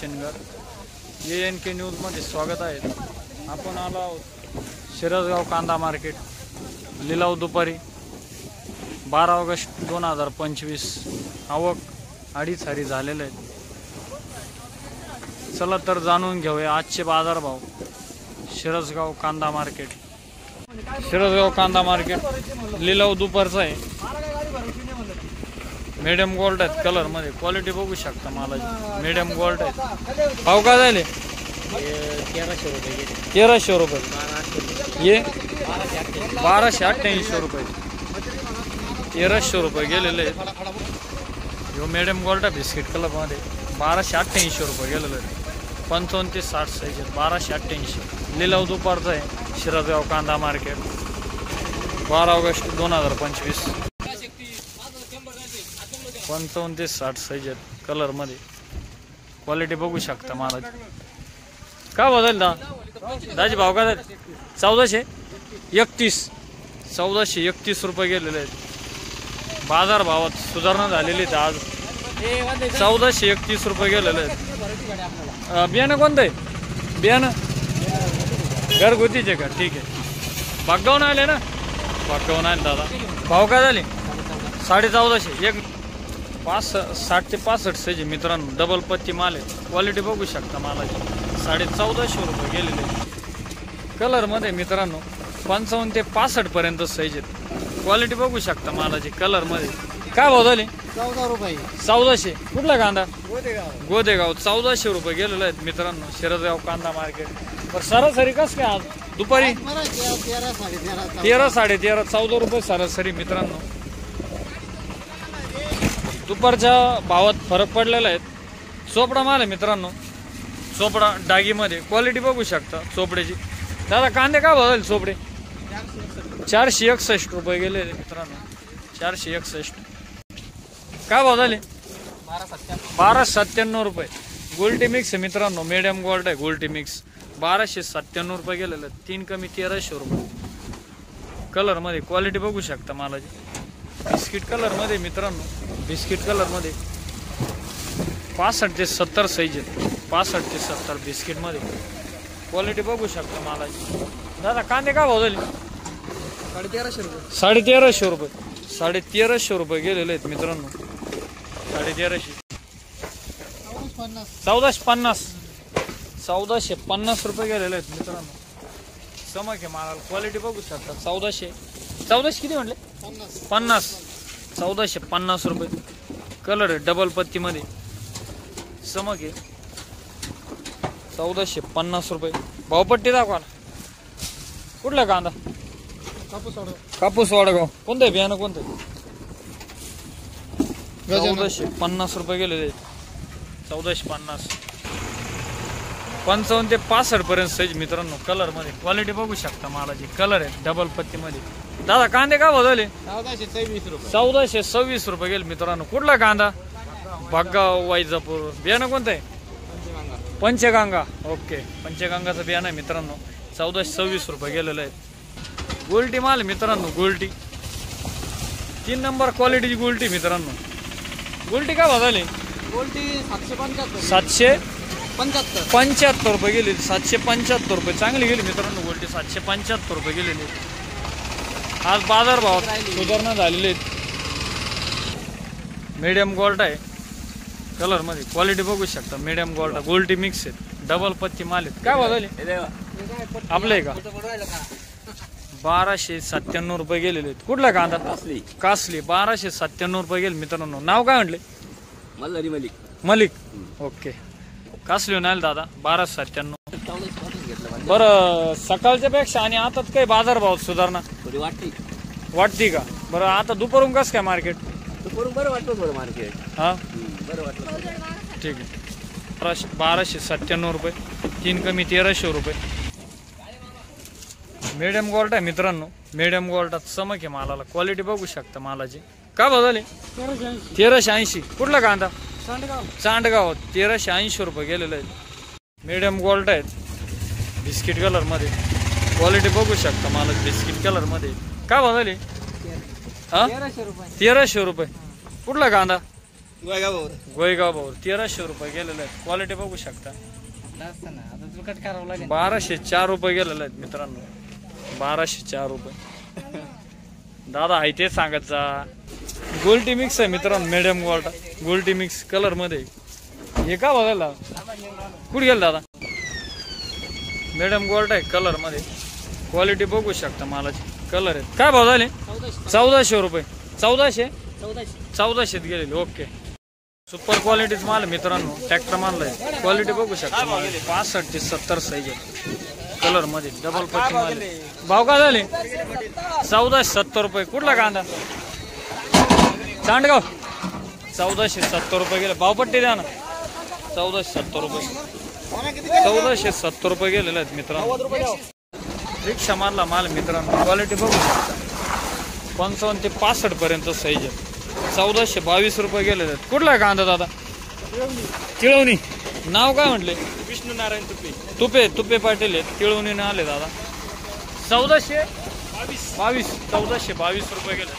शिनगर ANK news मध्ये स्वागत आहे। आपण आलो आहोत शिरसगाव कांदा मार्केट। लिलाव दुपारी 12 ऑगस्ट 2025। आवक 2.5 हरी झालेले आहेत। चला तर जाणून घेऊया आजचे बाजार भाव। शिरसगाव कांदा मार्केट। शिरसगाव कांदा मार्केट लिलाव दुपारचा आहे। मीडियम गोल्ड आहे कलर मध्ये, क्वालिटी बघू शकता मालाची। मीडियम गोल्ड आहे। भाव काय झाले? 1300 रुपये। ये 1288 रुपये। 1300 रुपये गेलेले आहेत। यो मीडियम गोल्ड आहे बिस्किट कलर मध्ये 1288 रुपये गेलेले आहेत। 55 ते 60 साईज 1288। लिलाव दुपारचा आहे शिरसगाव कांदा मार्केट 12 ऑगस्ट 2025। 55 ते 60 साईज कलर मध्ये, क्वालिटी बघू शकता मालाची। काय बदल दाजी भाव काय 1431 1431 रुपये गेलेले आहेत। बाजार भावात सुधारणा झालेली आहे आज। 1431 रुपये गेलेले आहेत। बियाणं कोणतं आहे? बियाणं घरगुतीचे का? ठीक आहे। बागगावून आले ना? बागगावून आले दादा। भाव काय झाले? 1450। एक 60 ते 65 साईज मित्रांनो, डबल पत्ती माल आहे। क्वालिटी बघू शकता मालाची। 1450 रुपये गेलेले कलर मध्ये मित्रांनो। 55 ते 65 पर्यंत साईज आहेत। क्वालिटी बघू शकता मालाची कलर मध्ये। काय भाव झाले? 14 रुपये। 1400। कुठला कांदा? गोदेगाव। 1400 रुपये गेलेले आहेत मित्रांनो शिरसगाव कांदा मार्केट। बरं सरासरी कसं काय आज दुपारी? 13 साडेतेरा 13 साडेतेरा 14 रुपये सरासरी मित्रांनो। दुपारच्या भावात फरक पडलेला आहे। चोपडा माल आहे मित्रांनो, चोपडा डागीमध्ये। क्वालिटी बघू शकता चोपड्याची। दादा कांदे काय भाव झाले चोपडे? 461 रुपये गेले मित्रांनो। 461। काय भाव झाले? 1297 रुपये। गोल्टी मिक्स आहे मित्रांनो, मीडियम गोल्ड आहे गोल्टी मिक्स। 1297 रुपये गेलेले। 3 कमी 1300 रुपये कलर मध्ये। क्वालिटी बघू शकता मालाची। बिस्किट कलर मध्ये मित्रांनो, बिस्किट कलर मध्ये 65 ते 70 साईज आहेत। 65 ते 70 बिस्किट मध्ये। क्वालिटी बघू शकता मालाची। दादा कांदे काय भाव झाले? 1350 रुपये। 1350 रुपये। 1350 रुपये गेलेले आहेत मित्रांनो। 1350। 1450 1450 रुपये गेलेले आहेत मित्रांनो। चमक आहे मालाला, क्वालिटी बघू शकता। 1400 किती म्हटले? 50। 1450 रुपये कलर आहे डबल पत्ती मध्ये। चमक आहे। 1450 रुपये। भावपट्टी दाखवा ना। कुठला कांदा? कापूस वाडगाव। कोणतं आहे बियाणं? कोणतं? 1450 रुपये गेलेले आहेत। 1450। 55 ते 65 पर्यंत साईज मित्रांनो कलर मध्ये। क्वालिटी बघू शकता मालाची। कलर आहे डबल पत्ती मध्ये। दादा कांदे काय भाव झाले? 1426 रुपये। 1426 रुपये गेले मित्रांनो। कुठला कांदा? बागगाव वैजापूर। बियाणं कोणतं आहे? पंचगंगा। ओके, पंचगंगाचं बियाणं आहे मित्रांनो। 1426 रुपये गेलेलं आहे। गोल्टी माल मित्रांनो, गोल्टी 3 नंबर क्वालिटीची गोल्टी मित्रांनो। गोल्टी काय भाव झाले? गोल्टी 775। 775 रुपये गेले। 775 रुपये चांगली गेली मित्रांनो गोल्टी। 775 रुपये गेलेली। आज बाजार भावात सुधारणा झालेली आहे। मीडियम गोल्ड आहे कलर मध्ये। क्वालिटी बघू शकता मीडियम गोल्ड। गोल्टी मिक्स आहे डबल पत्ती माल आहेत। काय भाव झाले आपले का? 1297 रुपये गेलेले आहेत। कुठला कांदा? कासली। 1297 रुपये गेले मित्रांनो। नाव काय म्हटले? मलिक। ओके, कासली नाही दादा। 1297। बरं सकाळच्या पेक्षा आणि आता काही बाजार भाव सुधारणा वाटते का? बरं आता दुपारून कसं काय मार्केट? बरं वाटतं थोडं मार्केट। हा बरं वाटतं। ठीक आहे। 1297 रुपये। 3 कमी 1300 रुपये। मीडियम गोल्ड आहे मित्रांनो। मीडियम गोल्डात चमक आहे मालाला। क्वालिटी बघू शकता मालाची। काय भाव झाले? 1380। कुठला कांदा? चांडगाव। 1380 रुपये गेलेले आहेत। मीडियम गोल्ड आहेत बिस्किट कलर मध्ये। क्वालिटी बघू शकता मालाची बिस्किट कलर मध्ये। काय भाव झाले? 1300 रुपये। कुठला कांदा? गोयगाव भाऊ 1300 रुपये गेलेले आहेत. क्वालिटी बघू शकता. आता तुला कट करावं लागेल. 1204 रुपये गेलेले आहेत मित्रांनो. 1204 रुपये. दादा आहे ते सांगत जा. गोल्टी मिक्स आहे मित्रांनो. मीडियम गोल्टी मिक्स कलर मध्ये. हे का बघायला कुठे गेलं दादा? मीडियम गोल्ड आहे कलर मध्ये. क्वालिटी बघू शकता मालाची. कलर आहेत. काय भाव झाले? 1400 रुपये. 1400 गेलेले. ओके. सुपर क्वालिटीच माल मित्रांनो. ट्रॅक्टर माल आहे. क्वालिटी बघू शकता. 65 ते 70 साईज आहे. कलर मध्ये डबल पट्टी माल. भाव काय झाले? 1470 रुपये. कुठला कांदा? चांडगाव. 1470 रुपये गेले. भावपट्टी द्या ना. 1470 रुपये. 1470 रुपये गेलेले आहेत मित्रांनो. रिक्षा मारला माल मित्रांनो. क्वालिटी बघू शकता. 55 ते 65 पर्यंत साईज आहे. 1422 रुपये गेलेले आहेत. कुठला कांदा दादा? तिळवणी. नाव काय म्हटले? विष्णू नारायण तुपे. तुपे पाटील आहेत. तिळवणीने आले दादा. 1422 रुपये गेले.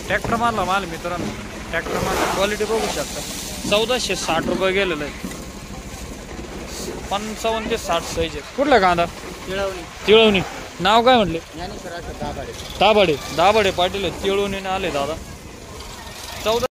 ट्रॅक्टर मारला माल मित्रांनो. ट्रॅक्टर मारला. क्वालिटी बघू शकता. 1460 रुपये गेलेले आहेत. 55 ते 60 साईज आहे. कुठला कांदा? तिळवणी. नाव काय म्हटले? दाभाडे पाटील आहेत. तिळवणीने आले दादा. 14